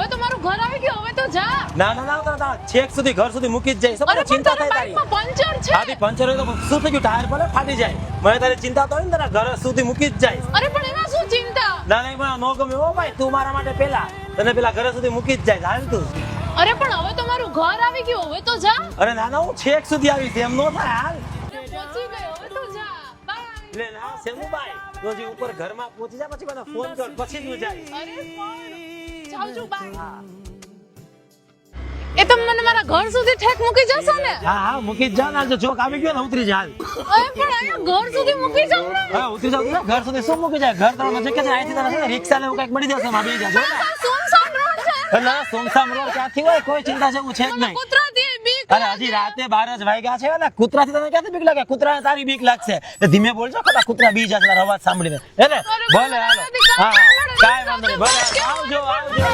હવે તો મારું ઘર આવી ગયું, હવે તો જા. ના ના ના તારા છેક સુધી ઘર સુધી મૂકી જ જાય. અરે શું ચિંતા થાય તારી? બાઈકમાં પંચર છે. આથી પંચર હોય તો શું થઈ ગયું? ટાયર ભલે ફાટી જાય. મને તારી ચિંતા તો હોય ને, તારા ઘર સુધી મૂકી જ જાય. અરે પણ એમાં શું ચિંતા? ના ના મને નો ગમે હો ભાઈ, તું મારા માટે પેલા તને પેલા ઘર સુધી મૂકી જ જાય. હાલ તું. અરે પણ હવે તો મારું ઘર આવી ગયું, હવે તો જા. અરે ના ના હું છેક સુધી આવીશ, એમ નો થાય. હાલ પહોંચી ગયો, હવે તો જા. બાય. એટલે ના શેમુભાઈ, તો જે ઉપર ઘરમાં પહોંચી જાય પછી મને ફોન કર, પછી જ હું જઈશ. અરે પણ જાઉં છું, બાય. એ તમે મને મારા ઘર સુધી ઠેક મૂકી જશો ને? હા હા મૂકી જ જા ને. જો ચોક આવી ગયો ને ઉતરી જા. અરે પણ અહીંયા ઘર સુધી મૂકી જાવ ને? હા ઉતરી જાવ ને. ઘર સુધી શું મૂકી જાય? ઘર તારો નજીક જ છે. અહીંથી તને છે ને રિક્ષા ને એવું કંઈક મળી જશે. માં બેસી જાજો ને. સુનસાન રોડ છે. ના સોમસામ રોડ ક્યાંથી હોય? કોઈ ચિંતા જેવું છે જ નહીં. કૂતરાથી બીક અરે હજી રાતે 12 જ વાગ્યા છે ને. કૂતરાથી તને ક્યાંથી બીક લાગે? કૂતરાને તારી બીક લાગશે. તો ધીમે બોલજો, કદાચ કૂતરા બી જાય તારો અવાજ સાંભળીને. હે ને? ભલે હાલો. હા કાંઈ વાંધો નહીં. ભલે આવજો આવજો.